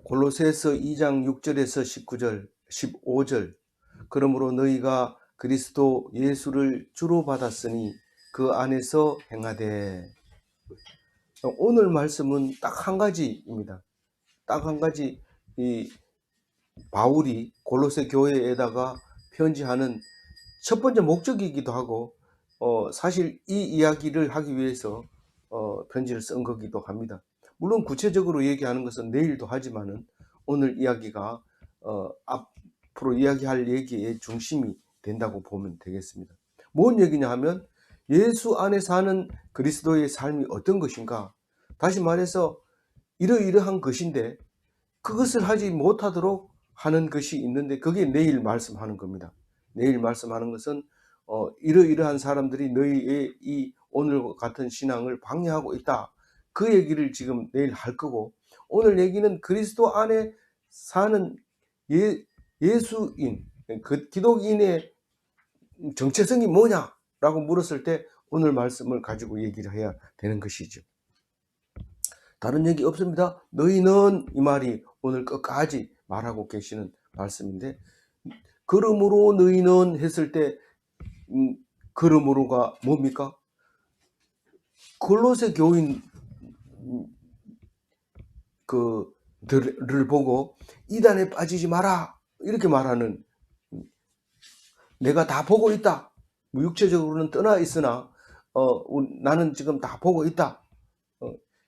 골로새서 2장 6절에서 19절, 15절. 그러므로 너희가 그리스도 예수를 주로 받았으니 그 안에서 행하되. 오늘 말씀은 딱 한 가지입니다. 딱 한 가지. 이 바울이 골로새 교회에다가 편지하는 첫 번째 목적이기도 하고, 사실 이 이야기를 하기 위해서 편지를 쓴 거기도 합니다. 물론 구체적으로 얘기하는 것은 내일도 하지만은 오늘 이야기가 앞으로 이야기할 얘기의 중심이 된다고 보면 되겠습니다. 뭔 얘기냐 하면 예수 안에 사는 그리스도의 삶이 어떤 것인가, 다시 말해서 이러이러한 것인데 그것을 하지 못하도록 하는 것이 있는데, 그게 내일 말씀하는 겁니다. 내일 말씀하는 것은 이러이러한 사람들이 너희의 이 오늘 같은 신앙을 방해하고 있다, 그 얘기를 지금 내일 할 거고, 오늘 얘기는 그리스도 안에 사는 예수인, 그 기독인의 정체성이 뭐냐라고 물었을 때 오늘 말씀을 가지고 얘기를 해야 되는 것이죠. 다른 얘기 없습니다. 너희는, 이 말이 오늘 끝까지 말하고 계시는 말씀인데, 그러므로 너희는 했을 때 그러므로가 뭡니까? 골로새 교인 그들을 보고 이단에 빠지지 마라 이렇게 말하는, 내가 다 보고 있다, 육체적으로는 떠나 있으나 나는 지금 다 보고 있다,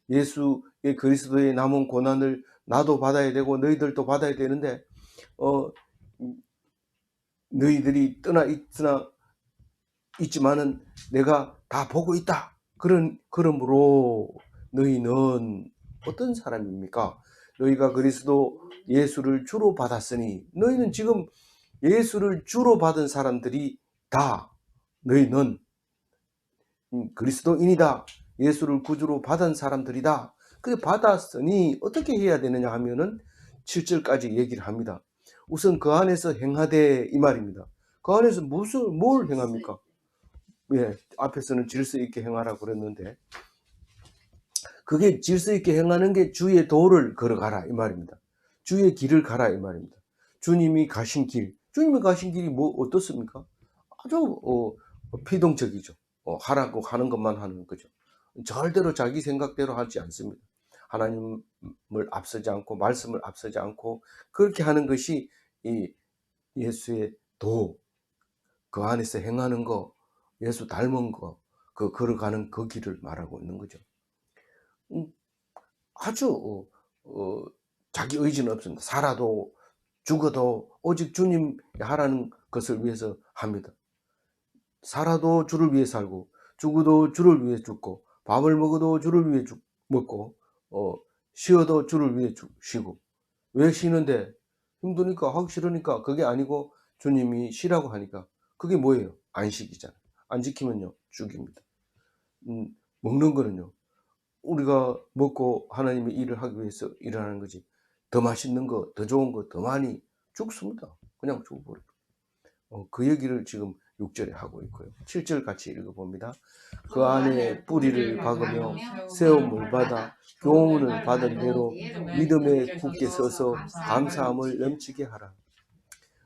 예수의 그리스도의 남은 고난을 나도 받아야 되고 너희들도 받아야 되는데 너희들이 떠나 있지만은 내가 다 보고 있다. 그러므로 너희는 어떤 사람입니까? 너희가 그리스도 예수를 주로 받았으니, 너희는 지금 예수를 주로 받은 사람들이 다, 너희는 그리스도인이다, 예수를 구주로 받은 사람들이다. 그래 받았으니 어떻게 해야 되느냐 하면은 7절까지 얘기를 합니다. 우선 그 안에서 행하되, 이 말입니다. 그 안에서 뭘 행합니까? 예, 앞에서는 질서 있게 행하라고 그랬는데, 그게 질서 있게 행하는 게 주의 도를 걸어가라 이 말입니다. 주의 길을 가라 이 말입니다. 주님이 가신 길이 뭐 어떻습니까? 아주 피동적이죠. 하라고 하는 것만 하는 거죠. 절대로 자기 생각대로 하지 않습니다. 하나님을 앞서지 않고 말씀을 앞서지 않고 그렇게 하는 것이 이 예수의 도, 그 안에서 행하는 거, 예수 닮은 거, 그 걸어가는 그 길을 말하고 있는 거죠. 아주 자기 의지는 없습니다. 살아도 죽어도 오직 주님 하라는 것을 위해서 합니다. 살아도 주를 위해 살고 죽어도 주를 위해 죽고 밥을 먹어도 주를 위해 먹고 쉬어도 주를 위해 쉬고. 왜 쉬는데? 힘드니까, 하기 싫으니까. 그게 아니고 주님이 쉬라고 하니까. 그게 뭐예요? 안식이잖아요. 안 지키면요 죽입니다. 먹는 거는요, 우리가 먹고 하나님의 일을 하기 위해서 일하는 거지, 더 맛있는 거, 더 좋은 거, 더 많이 죽습니다. 그냥 죽어버려요. 그 얘기를 지금 6절에 하고 있고요. 7절 같이 읽어봅니다. 그 안에 뿌리를 박으며 세움을 받아 교훈을 받은 대로 믿음에 굳게 서서 감사함을 넘치게 하라.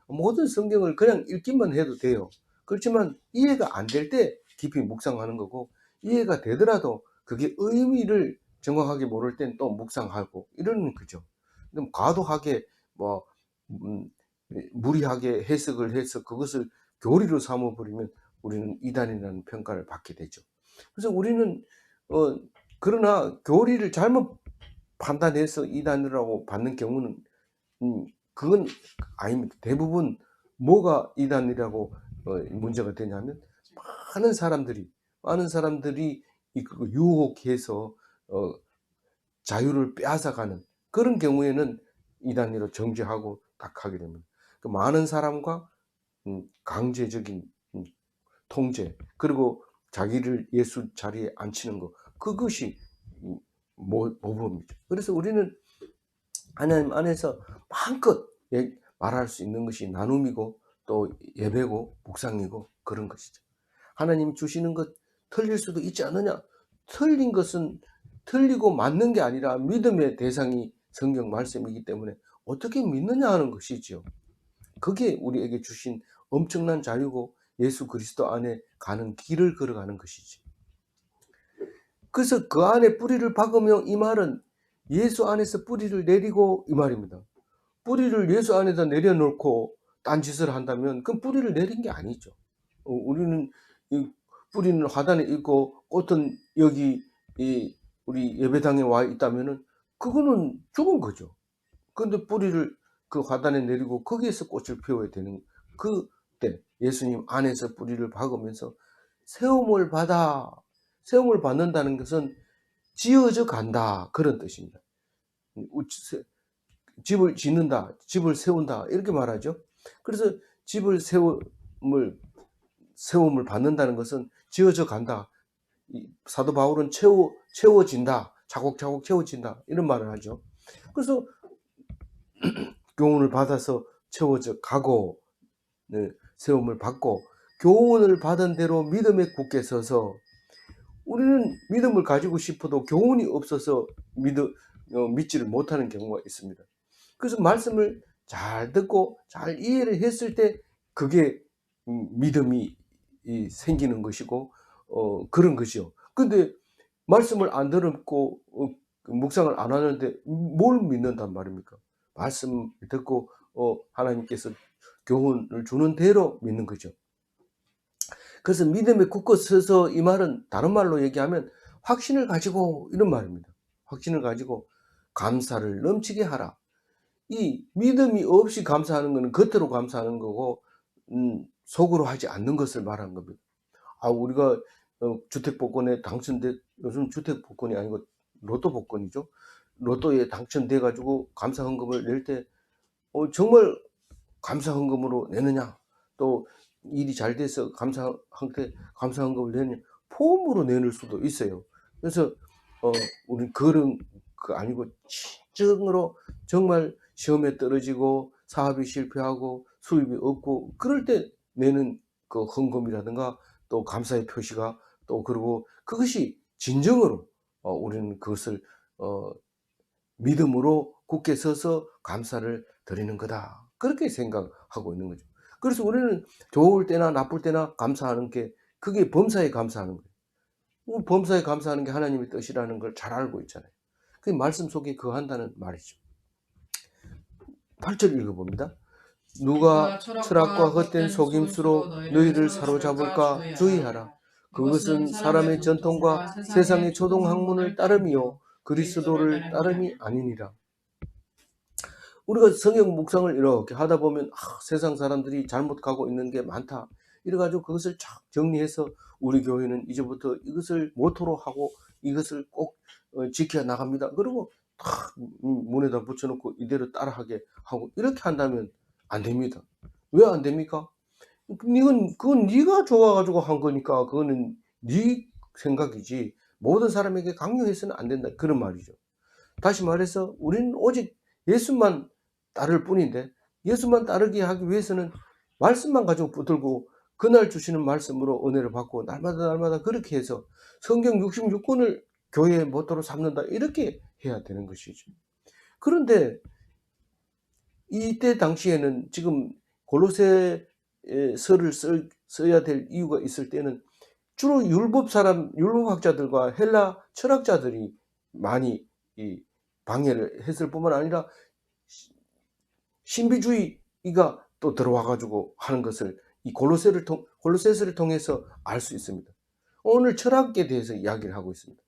모든 성경을 그냥 읽기만 해도 돼요. 그렇지만 이해가 안 될 때 깊이 묵상하는 거고, 이해가 되더라도 그게 의미를 정확하게 모를 땐 또 묵상하고 이러는 거죠. 근데 과도하게 무리하게 해석을 해서 그것을 교리로 삼아버리면 우리는 이단이라는 평가를 받게 되죠. 그래서 우리는 그러나 교리를 잘못 판단해서 이단이라고 받는 경우는 그건 아닙니다. 대부분 뭐가 이단이라고 문제가 되냐면, 많은 사람들이 유혹해서 자유를 빼앗아가는 그런 경우에는 이단으로 정죄하고 딱 하게 됩니다. 그 많은 사람과 강제적인 통제, 그리고 자기를 예수 자리에 앉히는 거, 그것이 모범이죠. 그래서 우리는 하나님 안에서 마음껏 말할 수 있는 것이 나눔이고 또 예배고 묵상이고 그런 것이죠. 하나님 주시는 것 틀릴 수도 있지 않느냐? 틀린 것은 틀리고 맞는 게 아니라 믿음의 대상이 성경 말씀이기 때문에 어떻게 믿느냐 하는 것이지요. 그게 우리에게 주신 엄청난 자유고 예수 그리스도 안에 가는 길을 걸어가는 것이지. 그래서 그 안에 뿌리를 박으며, 이 말은 예수 안에서 뿌리를 내리고 이 말입니다. 뿌리를 예수 안에다 내려놓고 딴짓을 한다면 그건 뿌리를 내린 게 아니죠. 우리는 이 뿌리는 화단에 있고 꽃은 여기 우리 예배당에 와 있다면은 그거는 죽은 거죠. 근데 뿌리를 그 화단에 내리고 거기에서 꽃을 피워야 되는, 그때 예수님 안에서 뿌리를 박으면서 세움을 받는다는 것은 지어져 간다, 그런 뜻입니다. 집을 짓는다, 집을 세운다, 이렇게 말하죠. 그래서 집을 세움을 받는다는 것은 지어져 간다. 사도 바울은 채워진다, 차곡차곡 채워진다, 이런 말을 하죠. 그래서 교훈을 받아서 채워져 가고, 세움을 받고, 교훈을 받은 대로 믿음에 굳게 서서, 우리는 믿음을 가지고 싶어도 교훈이 없어서 믿지를 못하는 경우가 있습니다. 그래서 말씀을 잘 듣고 잘 이해를 했을 때 그게 믿음이 생기는 것이고 그런 것이요. 근데 말씀을 안 듣고 묵상을 안 하는데 뭘 믿는단 말입니까? 말씀 듣고 하나님께서 교훈을 주는 대로 믿는 거죠. 그래서 믿음에 굳게 서서, 이 말은 다른 말로 얘기하면 확신을 가지고, 이런 말입니다. 확신을 가지고 감사를 넘치게 하라. 이 믿음이 없이 감사하는 것은 겉으로 감사하는 거고 속으로 하지 않는 것을 말하는 겁니다. 우리가 주택복권에 요즘 주택복권이 아니고 로또복권이죠. 로또에 당첨돼 가지고 감사헌금을 낼 때 정말 감사헌금으로 내느냐, 또 일이 잘 돼서 감사헌금을 내느냐, 포함으로 내놓을 수도 있어요. 그래서 우리는 그런 거 아니고 진정으로 정말 시험에 떨어지고 사업이 실패하고 수입이 없고 그럴 때 내는 그 헌금이라든가 또 감사의 표시가, 또 그리고 그것이 진정으로 우리는 그것을 믿음으로 굳게 서서 감사를 드리는 거다, 그렇게 생각하고 있는 거죠. 그래서 우리는 좋을 때나 나쁠 때나 감사하는 게, 그게 범사에 감사하는 거예요. 범사에 감사하는 게 하나님의 뜻이라는 걸 잘 알고 있잖아요. 그 말씀 속에 거한다는 말이죠. 8절 읽어봅니다. 누가 철학과 헛된 속임수로 너희를 사로잡을까 주의하라. 그것은 사람의 전통과 세상의 초등학문을 따름이요 그리스도를 따름이 아니니라. 우리가 성경 묵상을 이렇게 하다 보면 세상 사람들이 잘못 가고 있는 게 많다, 이래가지고 그것을 쫙 정리해서 우리 교회는 이제부터 이것을 모토로 하고 이것을 꼭 지켜 나갑니다. 그리고 탁 문에다 붙여놓고 이대로 따라하게 하고 이렇게 한다면 안 됩니다. 왜 안 됩니까? 그건 네가 좋아가지고 한 거니까 그거는 네 생각이지 모든 사람에게 강요해서는 안 된다, 그런 말이죠. 다시 말해서 우리는 오직 예수만 따를 뿐인데, 예수만 따르게 하기 위해서는 말씀만 가지고 붙들고 그날 주시는 말씀으로 은혜를 받고 날마다 그렇게 해서 성경 66권을 교회의 모토로 삼는다, 이렇게 해야 되는 것이죠. 그런데 이때 당시에는 지금 골로새서를 써야 될 이유가 있을 때는 주로 율법학자들과 헬라 철학자들이 많이 방해를 했을 뿐만 아니라 신비주의가 또 들어와 가지고 하는 것을 이 골로새서를 통해서 알 수 있습니다. 오늘 철학에 대해서 이야기를 하고 있습니다.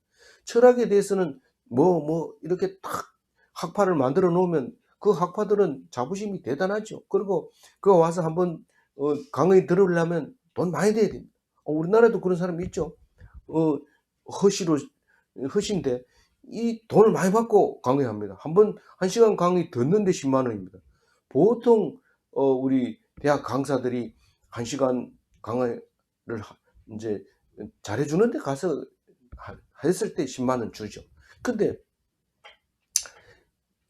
철학에 대해서는 이렇게 딱 학파를 만들어 놓으면 그 학파들은 자부심이 대단하죠. 그리고 그거 와서 한번 강의 들으려면 돈 많이 내야 됩니다. 우리나라도 그런 사람이 있죠. 허시인데 이 돈을 많이 받고 강의합니다. 한 시간 강의 듣는데 10만 원입니다. 보통 우리 대학 강사들이 1시간 강의를 이제 잘해주는 데 가서 했을 때 10만 원 주죠. 근데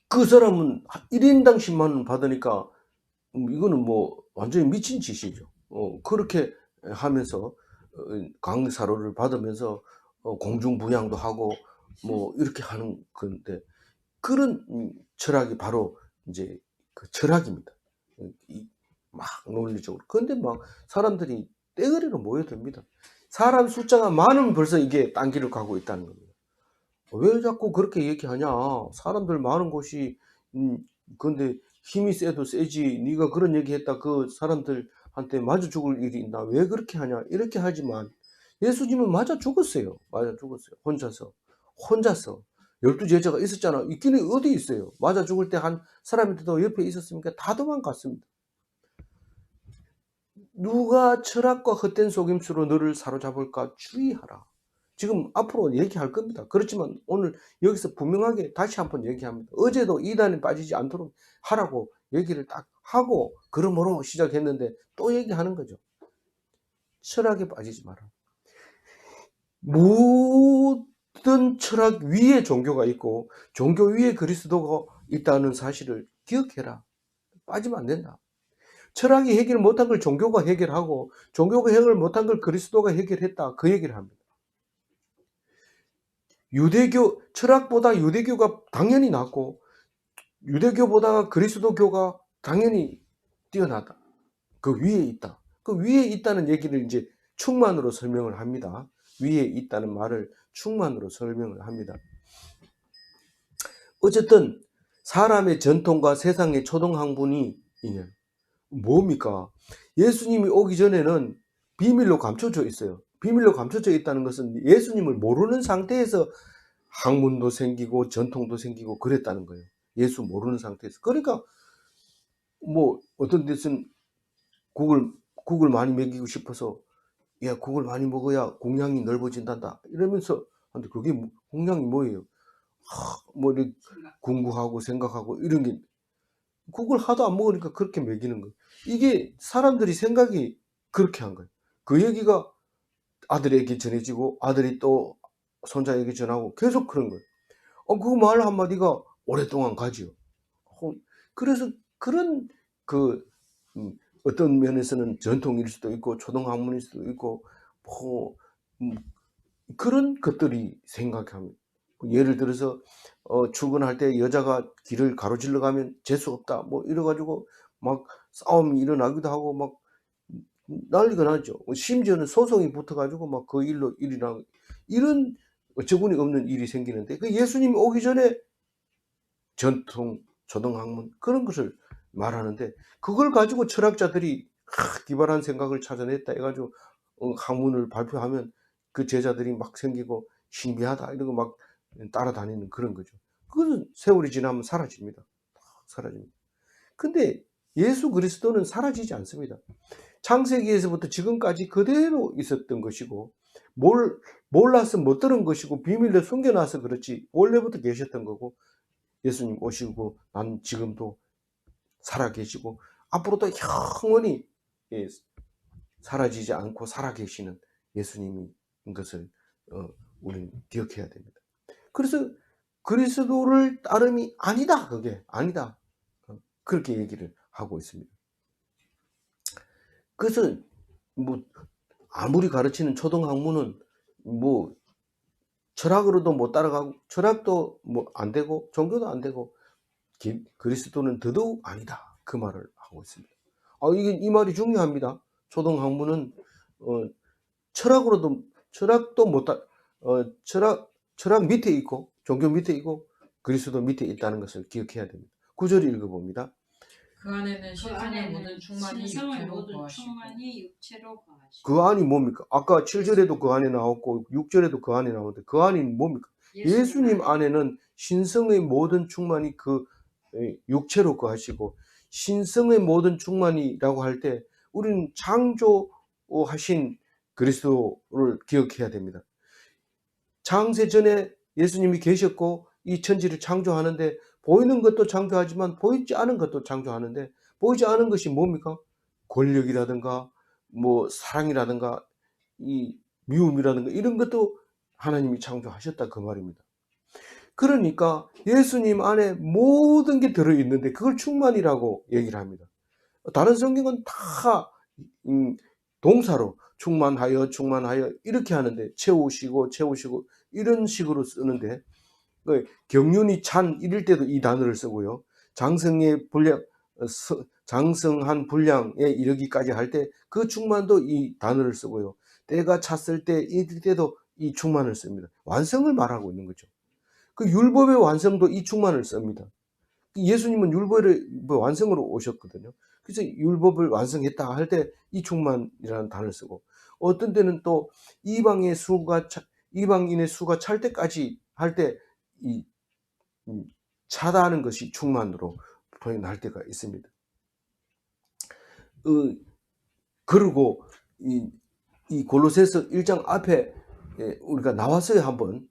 그 사람은 1인당 10만 원 받으니까 이거는 완전히 미친 짓이죠. 그렇게 하면서 강사료를 받으면서 공중부양도 하고 이렇게 하는 건데, 그런 철학이 바로 이제 그 철학입니다. 막 논리적으로. 그런데 막 사람들이 떼거리로 모여듭니다. 사람 숫자가 많으면 벌써 이게 딴 길을 가고 있다는 겁니다. 왜 자꾸 그렇게 얘기하냐? 사람들 많은 곳이 근데 힘이 세도 세지. 네가 그런 얘기했다. 그 사람들한테 맞아 죽을 일이 있나? 왜 그렇게 하냐? 이렇게 하지만 예수님은 맞아 죽었어요. 맞아 죽었어요. 혼자서 12제자가 있었잖아. 있기는 어디 있어요? 맞아 죽을 때 한 사람인데도 옆에 있었으니까 다 도망갔습니다. 누가 철학과 헛된 속임수로 너를 사로잡을까 주의하라. 지금 앞으로 얘기할 겁니다. 그렇지만 오늘 여기서 분명하게 다시 한번 얘기합니다. 어제도 이단에 빠지지 않도록 하라고 얘기를 딱 하고 그러므로 시작했는데 또 얘기하는 거죠. 철학에 빠지지 마라. 모든 철학 위에 종교가 있고 종교 위에 그리스도가 있다는 사실을 기억해라. 빠지면 안 된다. 철학이 해결 못한 걸 종교가 해결하고 종교가 해결 못한 걸 그리스도가 해결했다. 그 얘기를 합니다. 유대교 철학보다 유대교가 당연히 낫고 유대교보다 그리스도교가 당연히 뛰어나다. 그 위에 있다. 그 위에 있다는 얘기를 이제 충만으로 설명을 합니다. 위에 있다는 말을 충만으로 설명을 합니다. 어쨌든 사람의 전통과 세상의 초등학문이 뭡니까? 예수님이 오기 전에는 비밀로 감춰져 있어요. 비밀로 감춰져 있다는 것은 예수님을 모르는 상태에서 학문도 생기고 전통도 생기고 그랬다는 거예요. 예수 모르는 상태에서. 그러니까 뭐 어떤 데서는 국을 많이 먹이고 싶어서 야 국을 많이 먹어야 공량이 넓어진단다 이러면서 근데 그게 공량이 뭐예요? 뭐 이렇게 궁구하고 생각하고 이런 게 국을 하도 안 먹으니까 그렇게 먹이는 거예요. 이게 사람들이 생각이 그렇게 한 거예요. 그 얘기가 아들에게 전해지고 아들이 또 손자에게 전하고 계속 그런 거예요. 그 말 한마디가 오랫동안 가지요. 그래서 그런 그 어떤 면에서는 전통일 수도 있고 초등학문일 수도 있고 뭐 그런 것들이 생각합니다. 예를 들어서 출근할 때 여자가 길을 가로질러 가면 재수 없다 뭐 이래 가지고 막 싸움이 일어나기도 하고 막 난리가 나죠. 심지어는 소송이 붙어 가지고 막 그 일로 일이나 이런 어처구니 없는 일이 생기는데 그 예수님이 오기 전에 전통, 초등학문 그런 것을 말하는데 그걸 가지고 철학자들이 기발한 생각을 찾아냈다 해 가지고 학문을 발표하면 그 제자들이 막 생기고 신비하다 이런 거 막 따라다니는 그런 거죠. 그거는 세월이 지나면 사라집니다. 사라집니다. 근데 예수 그리스도는 사라지지 않습니다. 창세기에서부터 지금까지 그대로 있었던 것이고 몰라서 못 들은 것이고 비밀로 숨겨놔서 그렇지 원래부터 계셨던 거고 예수님 오시고 난 지금도 살아계시고 앞으로도 영원히 사라지지 않고 살아계시는 예수님인 것을 우리는 기억해야 됩니다. 그래서 그리스도를 따름이 아니다. 그게 아니다. 그렇게 얘기를 하고 있습니다. 그래서 뭐 아무리 가르치는 초등학문은 뭐 철학으로도 못 따라가고 철학도 뭐 안 되고 종교도 안 되고 그리스도는 더더욱 아니다. 그 말을 하고 있습니다. 이게 이 말이 중요합니다. 초등학문은 철학도 못 따, 철학 밑에 있고 종교 밑에 있고 그리스도 밑에 있다는 것을 기억해야 됩니다. 9절 읽어봅니다. 그 안에는 신성의 모든 충만이 육체로 거하시고. 그 안이 뭡니까? 아까 7절에도 그 안에 나왔고 6절에도 그 안에 나오는데 그 안이 뭡니까? 예수님 안에는 신성의 모든 충만이 그 육체로 거하시고 신성의 모든 충만이라고 할 때 우리는 창조하신 그리스도를 기억해야 됩니다. 창세 전에 예수님이 계셨고 이 천지를 창조하는데 보이는 것도 창조하지만 보이지 않은 것도 창조하는데 보이지 않은 것이 뭡니까? 권력이라든가 뭐 사랑이라든가 이 미움이라든가 이런 것도 하나님이 창조하셨다 그 말입니다. 그러니까 예수님 안에 모든 게 들어있는데 그걸 충만이라고 얘기를 합니다. 다른 성경은 다 동사로 충만하여 이렇게 하는데 채우시고 이런 식으로 쓰는데 경륜이 찬 이럴 때도 이 단어를 쓰고요. 장성의 분량, 장성한 분량에 이르기까지 할 때 그 충만도 이 단어를 쓰고요. 때가 찼을 때 이럴 때도 이 충만을 씁니다. 완성을 말하고 있는 거죠. 그 율법의 완성도 이 충만을 씁니다. 예수님은 율법의 완성으로 오셨거든요. 그래서 율법을 완성했다 할 때 이 충만이라는 단어를 쓰고, 어떤 때는 또 이방인의 수가 찰 때까지 할 때 이 차다하는 것이 충만으로 표현할 때가 있습니다. 그리고 이 골로새서 1장 앞에 우리가 나왔어요. 한번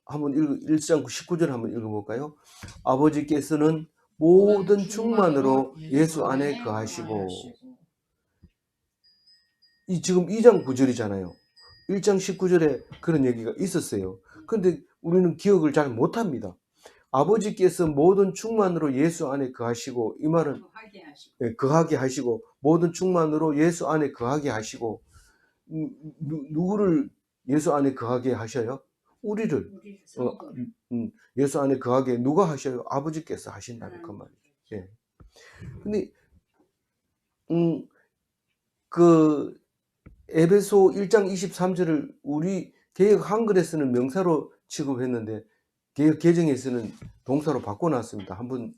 1장 19절 한번 읽어볼까요? 아버지께서는 모든 충만으로 예수 안에 거하시고. 이 지금 2장 9절이잖아요. 1장 19절에 그런 얘기가 있었어요. 근데 우리는 기억을 잘 못합니다. 아버지께서 모든 충만으로 예수 안에 거하시고, 이 말은 거하게 하시고, 모든 충만으로 예수 안에 거하게 하시고, 누구를 예수 안에 거하게 하셔요? 우리를. 예수 안에 거하게 누가 하셔요? 아버지께서 하신다는 그 말이죠. 예. 근데 그 에베소 1장 23절을 우리 개역 한글에서는 명사로 취급했는데 개역 개정에서는 동사로 바꿔놨습니다. 한번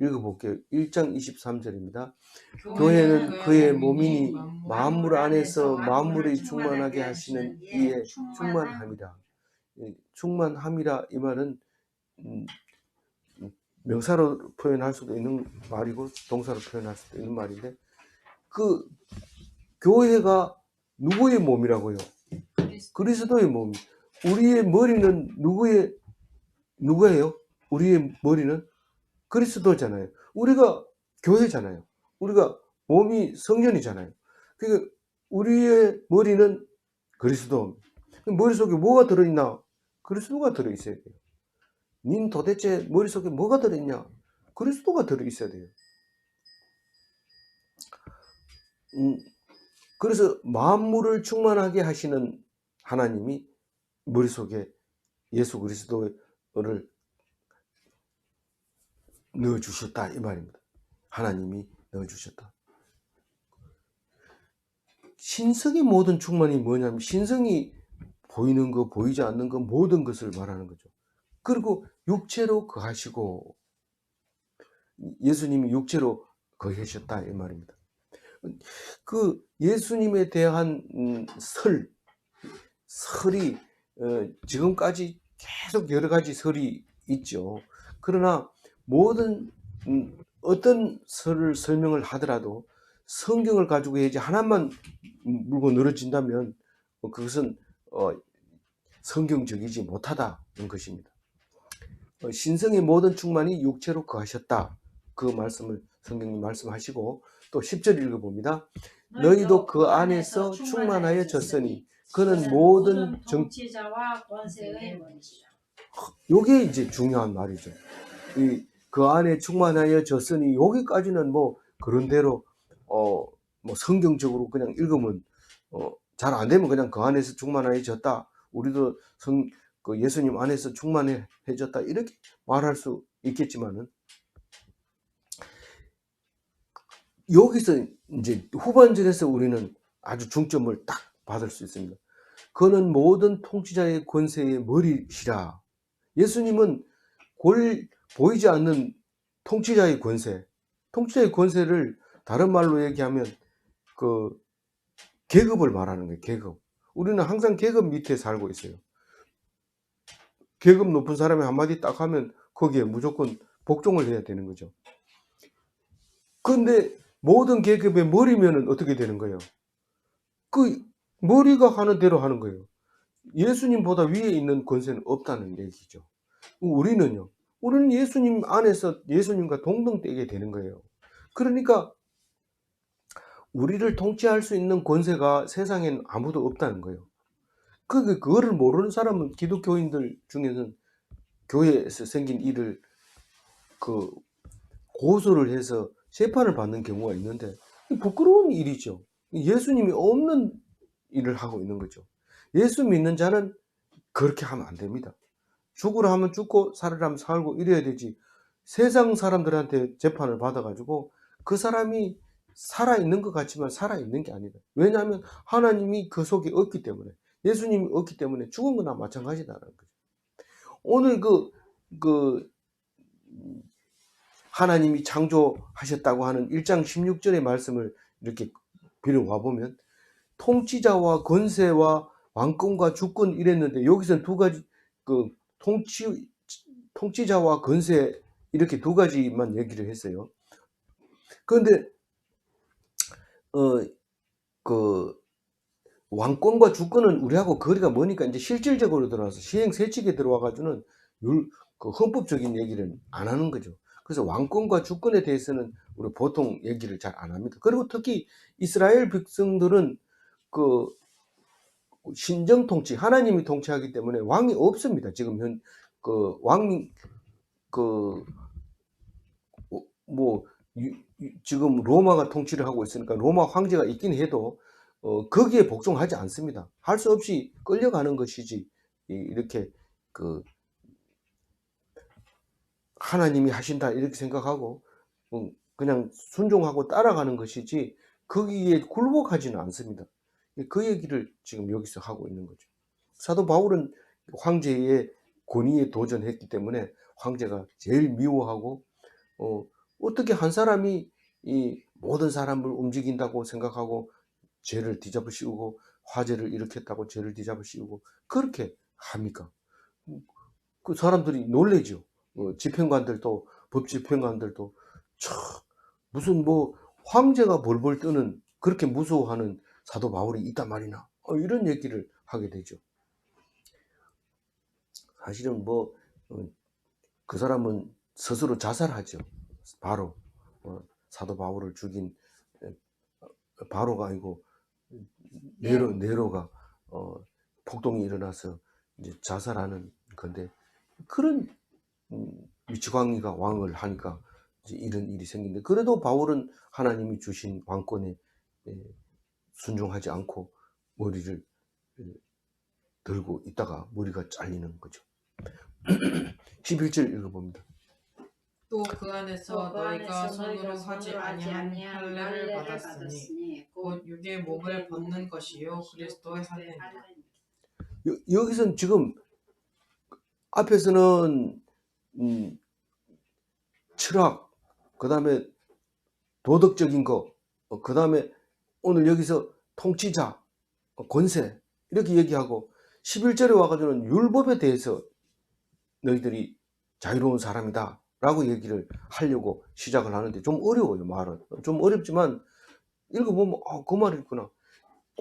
읽어볼게요. 1장 23절입니다. 교회는 그의 몸이니 만물 안에서 만물이 충만하게 하시는 이에 충만함이라. 충만함이라 이 말은 명사로 표현할 수도 있는 말이고 동사로 표현할 수도 있는 말인데, 그 교회가 누구의 몸이라고요? 그리스도의 몸. 우리의 머리는 누구예요? 우리의 머리는 그리스도잖아요. 우리가 교회잖아요. 우리가 몸이 성전이잖아요. 그러니까 우리의 머리는 그리스도. 머릿속에 뭐가 들어있나? 그리스도가 들어있어야 돼요. 닌 도대체 머릿속에 뭐가 들어있냐? 그리스도가 들어있어야 돼요. 그래서 만물을 충만하게 하시는 하나님이 머릿속에 예수 그리스도를 넣어주셨다 이 말입니다. 하나님이 넣어주셨다. 신성의 모든 충만이 뭐냐면, 신성이 보이는 거 보이지 않는 거 모든 것을 말하는 거죠. 그리고 육체로 거하시고, 예수님이 육체로 거하셨다 이 말입니다. 그 예수님에 대한 설이 지금까지 계속 여러 가지 설이 있죠. 그러나 모든 어떤 설을 설명을 하더라도 성경을 가지고 해야지 하나만 물고 늘어진다면 그것은 성경적이지 못하다는 것입니다. 신성의 모든 충만이 육체로 거하셨다. 그 말씀을 성경님 말씀하시고, 또 10절 읽어봅니다. 너희도 그 안에서 충만하여졌으니 그는 모든 통치자와 권세의 머리시라. 요게 이제 중요한 말이죠. 그 안에 충만하여졌으니 여기까지는 뭐 그런대로 뭐 성경적으로 그냥 읽으면 잘 안 되면 그냥 그 안에서 충만해졌다. 우리도 그 예수님 안에서 충만해졌다. 이렇게 말할 수 있겠지만은, 여기서 이제 후반절에서 우리는 아주 중점을 딱 받을 수 있습니다. 그는 모든 통치자의 권세의 머리시라. 예수님은 보이지 않는 통치자의 권세를 다른 말로 얘기하면 그 계급을 말하는 거예요. 계급. 우리는 항상 계급 밑에 살고 있어요. 계급 높은 사람이 한마디 딱 하면 거기에 무조건 복종을 해야 되는 거죠. 근데 모든 계급의 머리면은 어떻게 되는 거예요? 그 머리가 하는 대로 하는 거예요. 예수님보다 위에 있는 권세는 없다는 얘기죠. 우리는요. 우리는 예수님 안에서 예수님과 동등되게 되는 거예요. 그러니까 우리를 통치할 수 있는 권세가 세상엔 아무도 없다는 거예요. 그거를 모르는 사람은 기독교인들 중에는 교회에서 생긴 일을 고소를 해서 재판을 받는 경우가 있는데, 부끄러운 일이죠. 예수님이 없는 일을 하고 있는 거죠. 예수 믿는 자는 그렇게 하면 안 됩니다. 죽으라 하면 죽고 살으라 하면 살고 이래야 되지. 세상 사람들한테 재판을 받아가지고 그 사람이 살아있는 것 같지만 살아있는 게 아니다. 왜냐하면 하나님이 그 속에 없기 때문에, 예수님이 없기 때문에 죽은 거나 마찬가지다라는 거죠. 오늘 그 하나님이 창조하셨다고 하는 1장 16절의 말씀을 이렇게 빌어와 보면 통치자와 권세와 왕권과 주권 이랬는데 여기서는 두 가지, 그 통치자와 권세 이렇게 두 가지만 얘기를 했어요. 그런데 그 왕권과 주권은 우리하고 거리가 머니까 이제 실질적으로 들어와서 시행세칙에 들어와 가지고는 그 헌법적인 얘기를 안 하는 거죠. 그래서 왕권과 주권에 대해서는 우리 보통 얘기를 잘 안 합니다. 그리고 특히 이스라엘 백성들은 그 신정 통치, 하나님이 통치하기 때문에 왕이 없습니다. 지금 지금 로마가 통치를 하고 있으니까 로마 황제가 있긴 해도 거기에 복종하지 않습니다. 할 수 없이 끌려가는 것이지, 이렇게 그 하나님이 하신다 이렇게 생각하고 그냥 순종하고 따라가는 것이지 거기에 굴복하지는 않습니다. 그 얘기를 지금 여기서 하고 있는 거죠. 사도 바울은 황제의 권위에 도전했기 때문에 황제가 제일 미워하고 어떻게 한 사람이 이 모든 사람을 움직인다고 생각하고 죄를 뒤잡아 씌우고 화재를 일으켰다고 죄를 뒤잡아 씌우고 그렇게 합니까? 그 사람들이 놀래죠. 집행관들도, 법집행관들도 무슨 뭐 황제가 벌벌 뜨는, 그렇게 무서워하는 사도 바울이 있단 말이나, 이런 얘기를 하게 되죠. 사실은 그 사람은 스스로 자살하죠. 바로 사도 바울을 죽인 바로가 아니고 네로가 폭동이 일어나서 이제 자살하는 건데, 그런 미치광이가 왕을 하니까 이제 이런 일이 생긴데, 그래도 바울은 하나님이 주신 왕권에 순종하지 않고 머리를 들고 있다가 머리가 잘리는 거죠. 11절 읽어봅니다. 또 그 안에서 너희가 손으로 하지 아니한 할례를 받았으니 곧 육의 몸을 벗는 것이요 그리스도의 할례니라. 여기서는 지금 앞에서는 철학, 그 다음에 도덕적인 거, 그 다음에 오늘 여기서 통치자, 권세 이렇게 얘기하고 11절에 와가지고는 율법에 대해서 너희들이 자유로운 사람이다 라고 얘기를 하려고 시작을 하는데 좀 어려워요. 말은 좀 어렵지만 읽어보면 그 말이 있구나.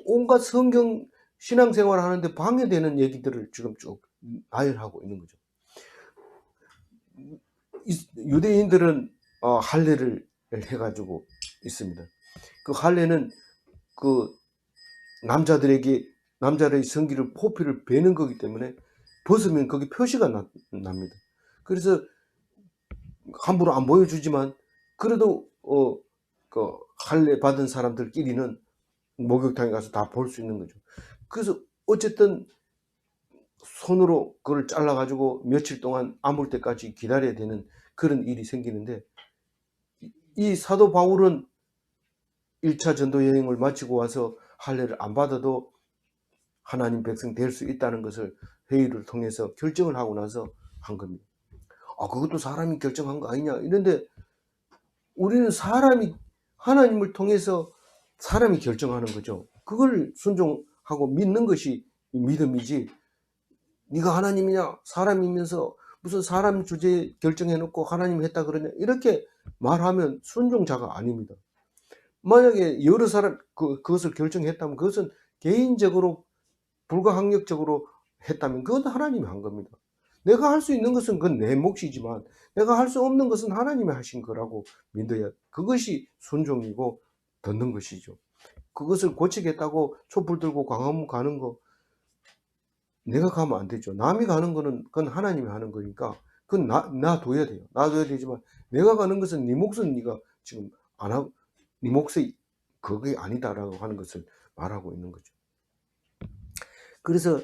온갖 성경 신앙생활을 하는데 방해되는 얘기들을 지금 쭉 나열하고 있는 거죠. 유대인들은 할례를 해가지고 있습니다. 그 할례는 그 남자들의 성기를 포피를 베는 거기 때문에 벗으면 거기 표시가 납니다. 그래서 함부로 안 보여주지만 그래도 그 할례 받은 사람들끼리는 목욕탕에 가서 다 볼 수 있는 거죠. 그래서 어쨌든 손으로 그걸 잘라 가지고 며칠 동안 아물 때까지 기다려야 되는 그런 일이 생기는데, 이 사도 바울은 1차 전도 여행을 마치고 와서 할례를 안 받아도 하나님 백성 될 수 있다는 것을 회의를 통해서 결정을 하고 나서 한 겁니다. 그것도 사람이 결정한 거 아니냐 이런데, 우리는 사람이 하나님을 통해서 사람이 결정하는 거죠. 그걸 순종하고 믿는 것이 믿음이지, 네가 하나님이냐 사람이면서 무슨 사람 주제에 결정해놓고 하나님이 했다 그러냐 이렇게 말하면 순종자가 아닙니다. 만약에 여러 사람 그것을 결정했다면 그것은 개인적으로 불가항력적으로 했다면 그건 하나님이 한 겁니다. 내가 할 수 있는 것은 그건 내 몫이지만 내가 할 수 없는 것은 하나님이 하신 거라고 믿어야, 그것이 순종이고 듣는 것이죠. 그것을 고치겠다고 촛불 들고 광화문 가는 거 내가 가면 안 되죠. 남이 가는 거는 그건 하나님이 하는 거니까 그건 놔둬야 돼요. 놔둬야 되지만 내가 가는 것은 네 몫은 네가 지금 안 하고 네 몫이 그게 아니다라고 하는 것을 말하고 있는 거죠. 그래서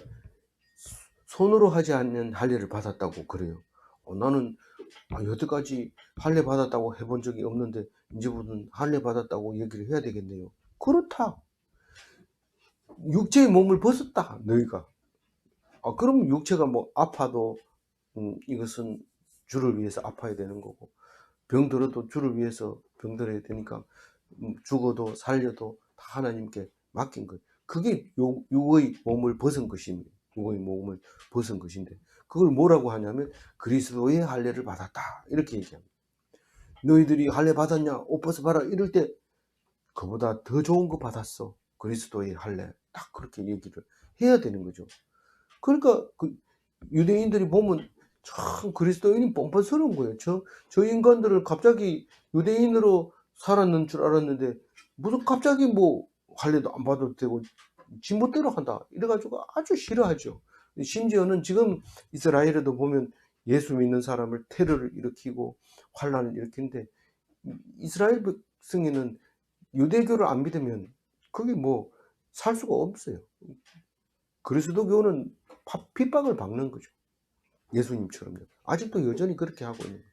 손으로 하지 않는 할례를 받았다고 그래요. 나는 여태까지 할례 받았다고 해본 적이 없는데 이제부터는 할례 받았다고 얘기를 해야 되겠네요. 그렇다. 육체의 몸을 벗었다 너희가. 그럼 육체가 뭐 아파도 이것은 주를 위해서 아파야 되는 거고, 병들어도 주를 위해서 병들어야 되니까, 죽어도 살려도 다 하나님께 맡긴 거예요. 그게 육의 몸을 벗은 것입니다. 육의 몸을 벗은 것인데, 그걸 뭐라고 하냐면 그리스도의 할례를 받았다 이렇게 얘기합니다. 너희들이 할례 받았냐? 옷 벗어봐라 이럴 때 그보다 더 좋은 거 받았어. 그리스도의 할례. 딱 그렇게 얘기를 해야 되는 거죠. 그러니까 유대인들이 보면 참 그리스도인이 뻔뻔스러운 거예요. 저 인간들을 갑자기 유대인으로 살았는 줄 알았는데 무슨 갑자기 뭐 할례도 안 받아도 되고 지멋대로 한다 이래가지고 아주 싫어하죠. 심지어는 지금 이스라엘에도 보면 예수 믿는 사람을 테러를 일으키고 환란을 일으키는데, 이스라엘 백성에는 유대교를 안 믿으면 그게 뭐 살 수가 없어요. 그리스도교는 핍박을 받는 거죠. 예수님처럼요. 아직도 여전히 그렇게 하고 있는 거죠.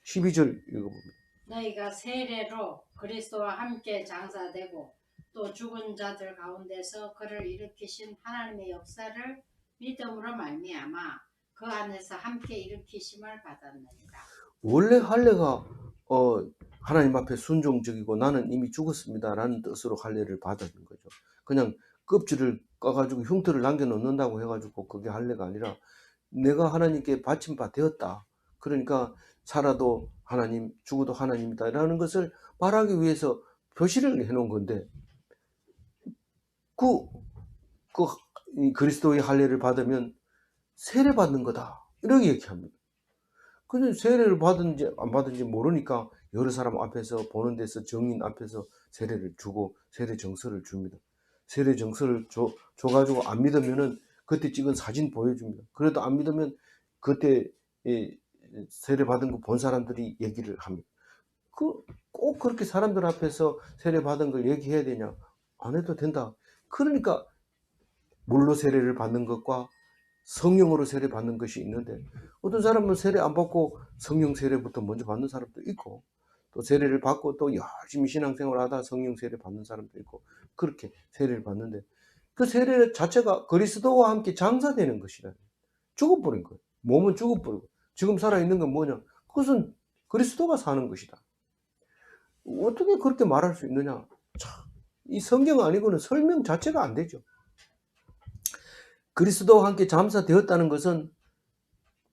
12절 읽어봅니다. 너희가 세례로 그리스도와 함께 장사되고 또 죽은 자들 가운데서 그를 일으키신 하나님의 역사를 믿음으로 말미암아 그 안에서 함께 일으키심을 받았느니라. 원래 할례가 하나님 앞에 순종적이고 나는 이미 죽었습니다 라는 뜻으로 할례를 받은 거죠. 그냥 껍질을 까가지고 흉터를 남겨놓는다고 해가지고 그게 할례가 아니라 내가 하나님께 바친 바 되었다. 그러니까 살아도 하나님, 죽어도 하나님이다 라는 것을 말하기 위해서 표시를 해놓은 건데, 그리스도의 할례를 받으면 세례 받는 거다 이렇게 얘기합니다. 근데 세례를 받은지 안 받은지 모르니까 여러 사람 앞에서 보는 데서 정인 앞에서 세례를 주고 세례 정서를 줍니다. 세례 정서를 줘가지고 안 믿으면은 그때 찍은 사진 보여줍니다. 그래도 안 믿으면 그때 세례 받은 거 본 사람들이 얘기를 합니다. 꼭 그렇게 사람들 앞에서 세례 받은 걸 얘기해야 되냐? 안 해도 된다. 그러니까 물로 세례를 받는 것과 성령으로 세례 받는 것이 있는데, 어떤 사람은 세례 안 받고 성령 세례부터 먼저 받는 사람도 있고, 또 세례를 받고 또 열심히 신앙생활 하다 성령 세례 받는 사람도 있고, 그렇게 세례를 받는데 그 세례 자체가 그리스도와 함께 장사되는 것이라. 죽어버린 거예요. 몸은 죽어버리고 지금 살아있는 건 뭐냐? 그것은 그리스도가 사는 것이다. 어떻게 그렇게 말할 수 있느냐? 참, 이 성경 아니고는 설명 자체가 안 되죠. 그리스도와 함께 잠사되었다는 것은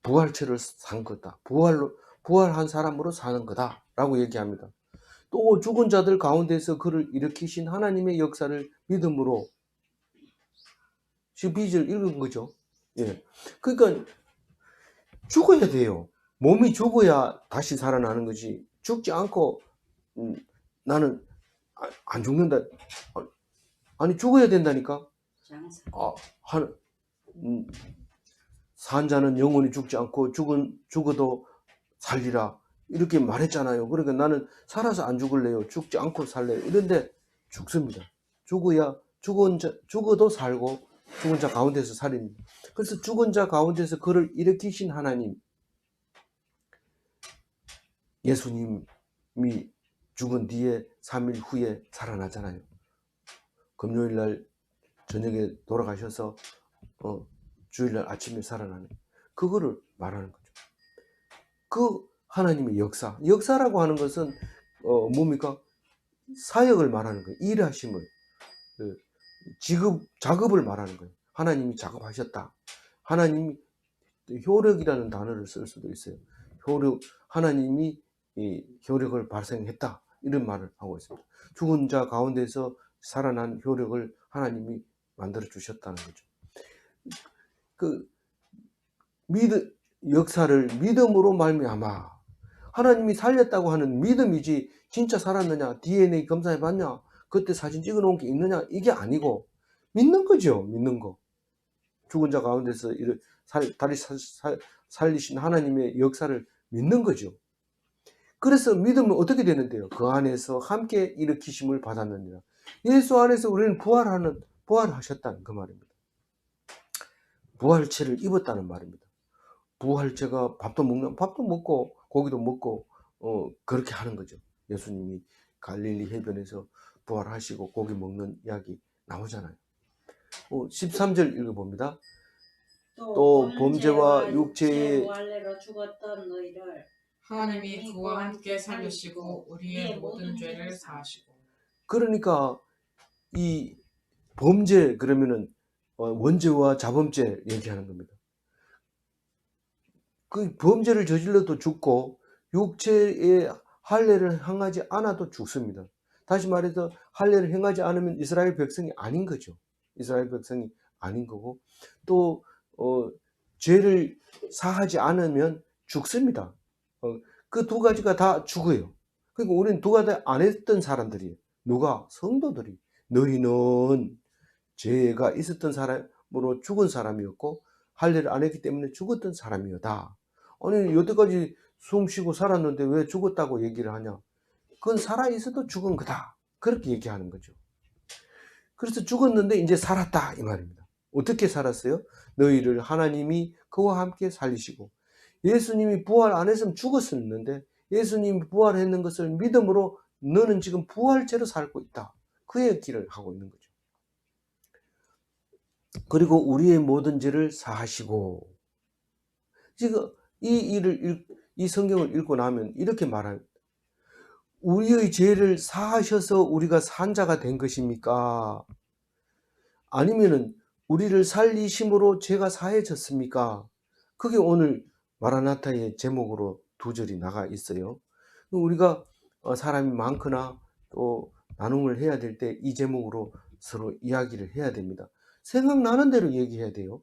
부활체를 산 거다. 부활한 사람으로 사는 거다 라고 얘기합니다. 또 죽은 자들 가운데서 그를 일으키신 하나님의 역사를 믿음으로, 12절 읽은 거죠. 예. 그러니까 죽어야 돼요. 몸이 죽어야 다시 살아나는 거지. 죽지 않고 나는 안 죽는다. 아니 죽어야 된다니까. 장사. 산 자는 영원히 죽지 않고 죽어도 살리라 이렇게 말했잖아요. 그러니까 나는 살아서 안 죽을래요. 죽지 않고 살래요. 이런데 죽습니다. 죽어도 살고 죽은 자 가운데서 살입니다. 그래서 죽은 자 가운데서 그를 일으키신 하나님, 예수님이 죽은 뒤에 3일 후에 살아나잖아요. 금요일 날 저녁에 돌아가셔서 주일날 아침에 살아나는, 그거를 말하는 거죠. 그 하나님의 역사라고 하는 것은 뭡니까? 사역을 말하는 거예요. 일하심을, 작업을 말하는 거예요. 하나님이 작업하셨다. 하나님이, 효력이라는 단어를 쓸 수도 있어요. 하나님이 효력을 발생했다 이런 말을 하고 있습니다. 죽은 자 가운데서 살아난 효력을 하나님이 만들어 주셨다는 거죠. 역사를 믿음으로 말미암아, 하나님이 살렸다고 하는 믿음이지 진짜 살았느냐, DNA 검사해 봤냐, 그때 사진 찍어 놓은 게 있느냐, 이게 아니고 믿는 거죠. 믿는 거. 죽은 자 가운데서 다시 살리신 하나님의 역사를 믿는 거죠. 그래서 믿으면 어떻게 되는데요? 그 안에서 함께 일으키심을 받았느니라. 예수 안에서 우리는 부활하셨다는 그 말입니다. 부활체를 입었다는 말입니다. 부활체가 밥도 먹고 고기도 먹고 그렇게 하는 거죠. 예수님이 갈릴리 해변에서 부활하시고 고기 먹는 이야기 나오잖아요. 13절 읽어봅니다. 또 범죄와 육체의 무할례로 죽었던 너희를 하나님이 그와 함께 살리시고 우리의 모든 죄를 사하시고. 그러니까 이 범죄 그러면은 원죄와 자범죄 얘기하는 겁니다. 그 범죄를 저질러도 죽고 육체의 할례를 행하지 않아도 죽습니다. 다시 말해서 할례를 행하지 않으면 이스라엘 백성이 아닌 거죠. 이스라엘 백성이 아닌 거고 또 죄를 사하지 않으면 죽습니다. 그 두 가지가 다 죽어요. 그러니까 우리는 두 가지 안 했던 사람들이에요. 누가? 성도들이. 너희는 죄가 있었던 사람으로 죽은 사람이었고 할례를 안 했기 때문에 죽었던 사람이었다. 아니 여태까지 숨 쉬고 살았는데 왜 죽었다고 얘기를 하냐? 그건 살아있어도 죽은 거다. 그렇게 얘기하는 거죠. 그래서 죽었는데 이제 살았다 이 말입니다. 어떻게 살았어요? 너희를 하나님이 그와 함께 살리시고 예수님이 부활 안 했으면 죽었었는데 예수님이 부활했는 것을 믿음으로 너는 지금 부활체로 살고 있다. 그 얘기를 하고 있는 거죠. 그리고 우리의 모든 죄를 사하시고 지금 이 성경을 읽고 나면 이렇게 말합니다. 우리의 죄를 사하셔서 우리가 산 자가 된 것입니까? 아니면은 우리를 살리심으로 죄가 사해졌습니까? 그게 오늘 마라나타의 제목으로 두 절이 나가 있어요. 우리가 사람이 많거나 또 나눔을 해야 될 때 이 제목으로 서로 이야기를 해야 됩니다. 생각나는 대로 얘기해야 돼요.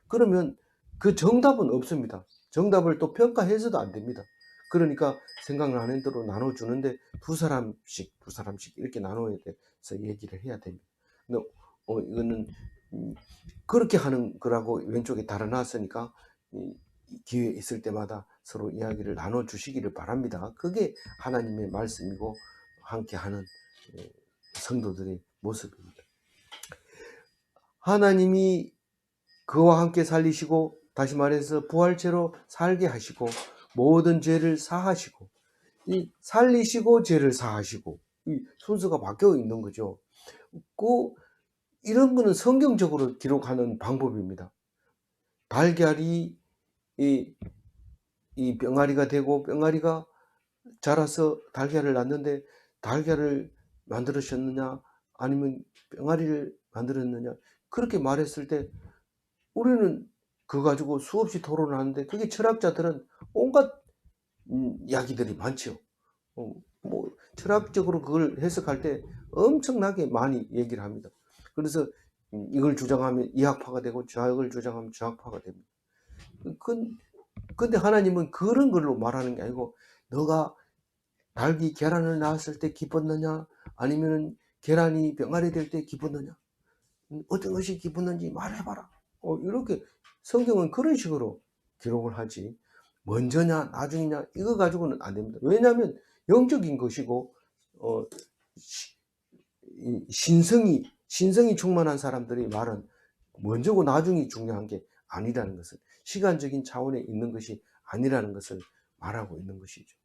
그러면 그 정답은 없습니다. 정답을 또 평가해서도 안 됩니다. 그러니까 생각나는 대로 나눠주는데 두 사람씩 이렇게 나눠야 돼서 얘기를 해야 됩니다. 근데 이거는 그렇게 하는 거라고 왼쪽에 달아놨으니까 기회 있을 때마다 서로 이야기를 나눠주시기를 바랍니다. 그게 하나님의 말씀이고 함께하는 성도들의 모습입니다. 하나님이 그와 함께 살리시고 다시 말해서 부활체로 살게 하시고 모든 죄를 사하시고 이 살리시고 죄를 사하시고 이 순서가 바뀌어 있는 거죠. 이런 거는 성경적으로 기록하는 방법입니다. 달걀이 이 병아리가 되고 병아리가 자라서 달걀을 낳는데 달걀을 만들으셨느냐 아니면 병아리를 만들었느냐 그렇게 말했을 때 우리는 그거 가지고 수없이 토론하는데 그게 철학자들은 온갖 이야기들이 많죠. 뭐 철학적으로 그걸 해석할 때 엄청나게 많이 얘기를 합니다. 그래서 이걸 주장하면 이학파가 되고 저학을 주장하면 저학파가 됩니다. 근데 하나님은 그런 걸로 말하는 게 아니고 너가 닭이 계란을 낳았을 때 기뻤느냐 아니면 계란이 병아리 될 때 기뻤느냐 어떤 것이 기뻤는지 말해봐라. 이렇게 성경은 그런 식으로 기록을 하지 먼저냐 나중이냐 이거 가지고는 안 됩니다. 왜냐하면 영적인 것이고 신성이 충만한 사람들이 말은 먼저고 나중이 중요한 게 아니라는 것을 시간적인 차원에 있는 것이 아니라는 것을 말하고 있는 것이죠.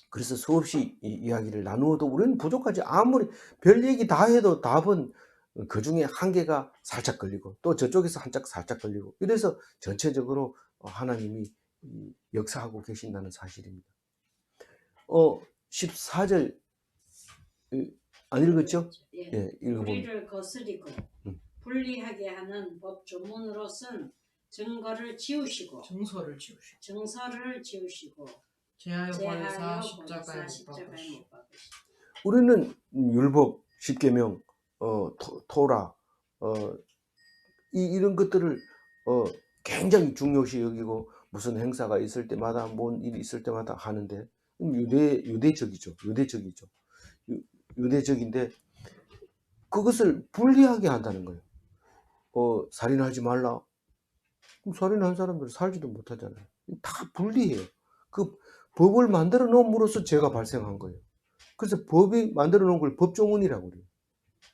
그래서 수없이 이야기를 나누어도 우리는 부족하지. 아무리 별 얘기 다 해도 답은 그 중에 한 개가 살짝 걸리고 또 저쪽에서 살짝 걸리고 이래서 전체적으로 하나님이 역사하고 계신다는 사실입니다. 14절 안 읽었죠? 예, 읽어보면 우리를 거스리고 불리하게 하는 법 조문으로 쓴 증서를 지우시고 제하여 제하여 보내사 십자가에 못 박으시고. 우리는 율법, 십계명, 토라 이런 것들을 굉장히 중요시 여기고 무슨 행사가 있을 때마다 뭔 일이 있을 때마다 하는데 유대적이죠. 유대적인데 그것을 불리하게 한다는 거예요. 살인하지 말라. 그럼 살인한 사람들은 살지도 못하잖아요. 다 불리해요. 그 법을 만들어 놓음으로써 죄가 발생한 거예요. 그래서 법이 만들어 놓은 걸 법조문이라고 그래요.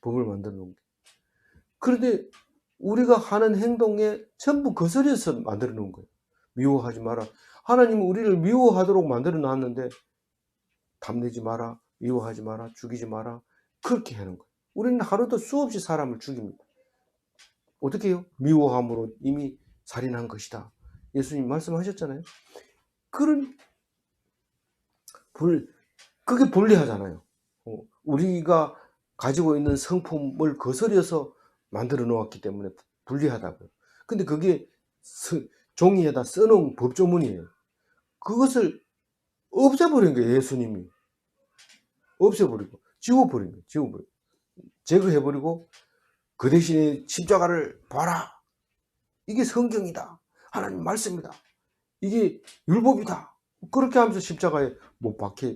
법을 만들어 놓은 게. 그런데 우리가 하는 행동에 전부 거스려서 만들어 놓은 거예요. 미워하지 마라. 하나님은 우리를 미워하도록 만들어 놨는데 탐내지 마라, 미워하지 마라, 죽이지 마라, 그렇게 하는 거예요. 우리는 하루도 수없이 사람을 죽입니다. 어떻게 해요? 미워함으로 이미 살인한 것이다. 예수님 말씀하셨잖아요. 그게 불리하잖아요. 우리가 가지고 있는 성품을 거스려서 만들어 놓았기 때문에 불리하다고요. 근데 그게 종이에다 써놓은 법조문이에요. 그것을 없애버린 거예요. 예수님이. 없애버리고 지워버린 거예요. 지워버리고 제거해버리고 그 대신에 십자가를 봐라. 이게 성경이다. 하나님 말씀이다. 이게 율법이다. 그렇게 하면서 십자가에 못 박혀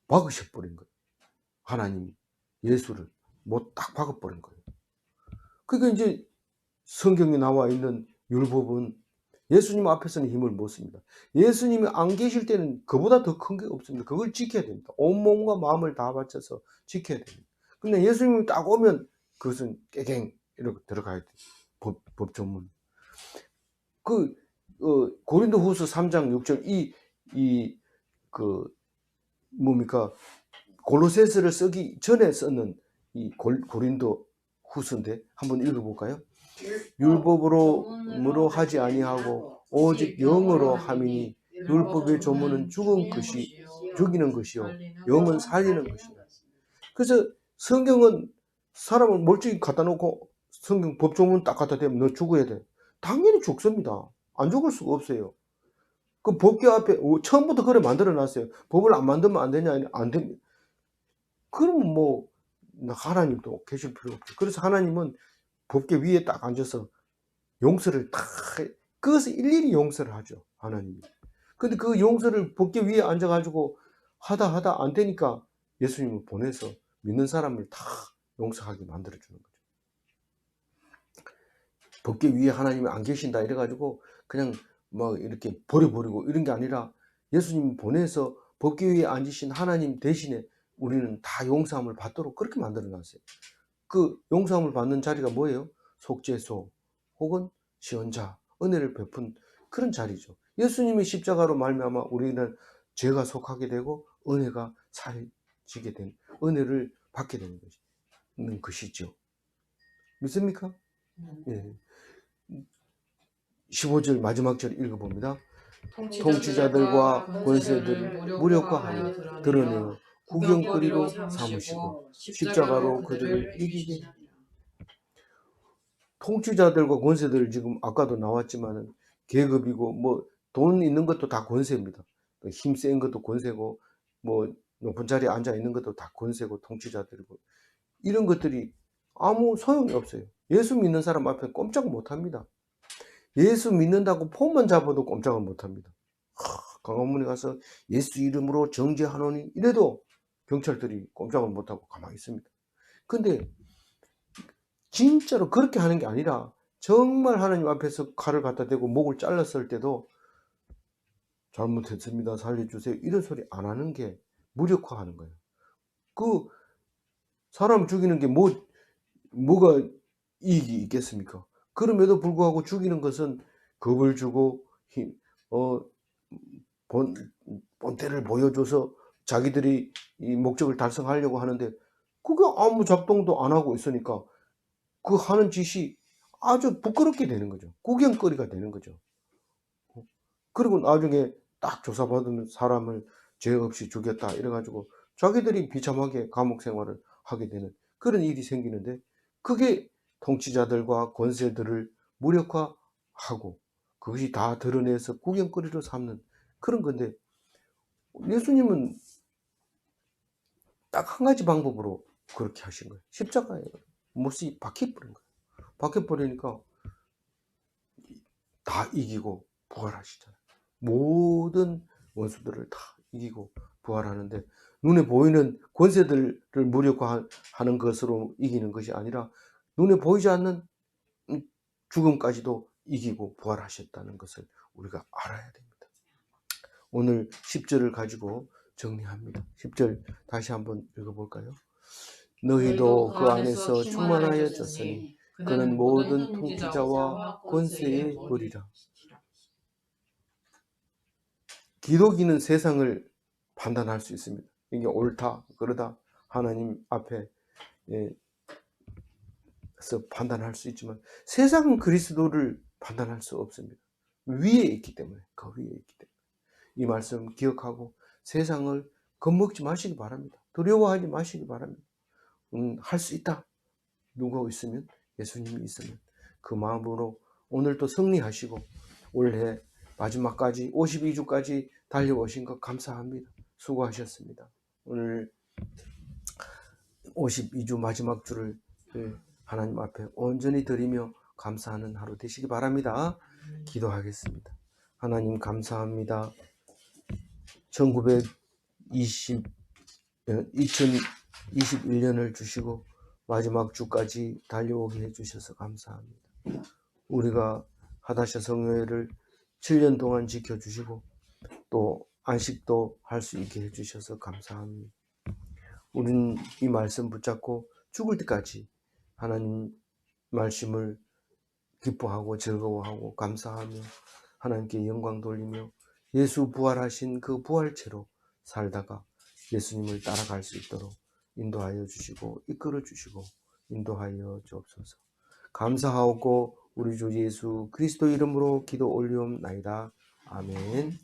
박으셔버린 거예요. 하나님이 예수를 못 딱 박아버린 거예요. 그러니까 이제 성경에 나와 있는 율법은 예수님 앞에서는 힘을 못 씁니다. 예수님이 안 계실 때는 그보다 더 큰 게 없습니다. 그걸 지켜야 됩니다. 온몸과 마음을 다 바쳐서 지켜야 됩니다. 근데 예수님이 딱 오면 그것은 깨갱 이렇게 들어가야 돼요. 법조문. 고린도후서 3장 6절 뭡니까? 골로새서를 쓰기 전에 썼는 이 고린도 후서인데 한번 읽어볼까요? 율법으로 하지 아니하고 오직 영으로 함이니 율법의 조문은 죽이는 것이요 영은 살리는 것이다. 그래서 성경은 사람을 멀쩡히 갖다 놓고 성경 법조문 딱 갖다 대면 너 죽어야 돼. 당연히 죽습니다. 안 죽을 수가 없어요. 그 법계 앞에 처음부터 그래 만들어 놨어요. 법을 안 만들면 안 되냐? 안 됩니다. 그러면 뭐 하나님도 계실 필요 없죠. 그래서 하나님은 법계 위에 딱 앉아서 용서를 다 그것을 일일이 용서를 하죠. 하나님이. 근데 그 용서를 법계 위에 앉아가지고 하다 안 되니까 예수님을 보내서 믿는 사람을 다 용서하게 만들어주는 거죠. 법계 위에 하나님이 안 계신다 이래가지고 그냥 뭐 이렇게 버려버리고 이런 게 아니라 예수님 보내서 법계 위에 앉으신 하나님 대신에 우리는 다 용서함을 받도록 그렇게 만들어 놨어요. 그 용서함을 받는 자리가 뭐예요? 속죄소 혹은 시언자, 은혜를 베푼 그런 자리죠. 예수님이 십자가로 말미암아 우리는 죄가 속하게 되고 은혜가 사해지게 된 은혜를 받게 되는 것이죠. 믿습니까? 예. 15절 마지막 절 읽어봅니다. 통치자들과 권세들을 무력화하여 드러내어 구경거리로 삼으시고 십자가로 그들을 이기게. 통치자들과 권세들을 지금 아까도 나왔지만은 계급이고 뭐 돈 있는 것도 다 권세입니다. 힘 센 것도 권세고 뭐 높은 자리에 앉아 있는 것도 다 권세고 통치자들이고 이런 것들이 아무 소용이 없어요. 예수 믿는 사람 앞에 꼼짝 못 합니다. 예수 믿는다고 폰만 잡아도 꼼짝을 못 합니다. 강화문에 가서 예수 이름으로 정죄하노니 이래도 경찰들이 꼼짝을 못 하고 가만히 있습니다. 근데 진짜로 그렇게 하는 게 아니라 정말 하나님 앞에서 칼을 갖다 대고 목을 잘랐을 때도 잘못했습니다. 살려주세요. 이런 소리 안 하는 게 무력화하는 거예요. 그 사람 죽이는 게 뭐가 이익이 있겠습니까? 그럼에도 불구하고 죽이는 것은 겁을 주고 본때를 보여줘서 자기들이 이 목적을 달성하려고 하는데 그게 아무 작동도 안 하고 있으니까 그 하는 짓이 아주 부끄럽게 되는 거죠. 구경거리가 되는 거죠. 그리고 나중에 딱 조사받은 사람을 죄 없이 죽였다 이래가지고 자기들이 비참하게 감옥 생활을 하게 되는 그런 일이 생기는데 그게 통치자들과 권세들을 무력화하고 그것이 다 드러내서 구경거리로 삼는 그런 건데 예수님은 딱 한 가지 방법으로 그렇게 하신 거예요. 십자가에 못이 박혀버린 거예요. 박혀버리니까 다 이기고 부활하시잖아요. 모든 원수들을 다 이기고 부활하는데 눈에 보이는 권세들을 무력화하는 것으로 이기는 것이 아니라 눈에 보이지 않는 죽음까지도 이기고 부활하셨다는 것을 우리가 알아야 됩니다. 오늘 10절을 가지고 정리합니다. 10절 다시 한번 읽어볼까요? 너희도 그 안에서 충만하여졌으니 그는 모든 통치자와 권세에 버리라. 기독인은 세상을 판단할 수 있습니다. 이게 옳다 그러다 하나님 앞에 서 판단할 수 있지만 세상은 그리스도를 판단할 수 없습니다. 위에 있기 때문에, 그 위에 있기 때문에. 이 말씀 기억하고 세상을 겁먹지 마시기 바랍니다. 두려워하지 마시기 바랍니다. 할 수 있다. 누가 있으면, 예수님이 있으면 그 마음으로 오늘도 승리하시고 올해 마지막까지 52주까지 달려오신 것 감사합니다. 수고하셨습니다. 오늘 52주 마지막 주를 하나님 앞에 온전히 드리며 감사하는 하루 되시기 바랍니다. 기도하겠습니다. 하나님 감사합니다. 2021년을 주시고 마지막 주까지 달려오게 해주셔서 감사합니다. 우리가 하다샤 성회를 7년 동안 지켜주시고 또 안식도 할 수 있게 해주셔서 감사합니다. 우리는 이 말씀 붙잡고 죽을 때까지 하나님 말씀을 기뻐하고 즐거워하고 감사하며 하나님께 영광 돌리며 예수 부활하신 그 부활체로 살다가 예수님을 따라갈 수 있도록 인도하여 주시고 이끌어 주시고 인도하여 주옵소서. 감사하고 우리 주 예수 그리스도 이름으로 기도 올리옵나이다. 아멘.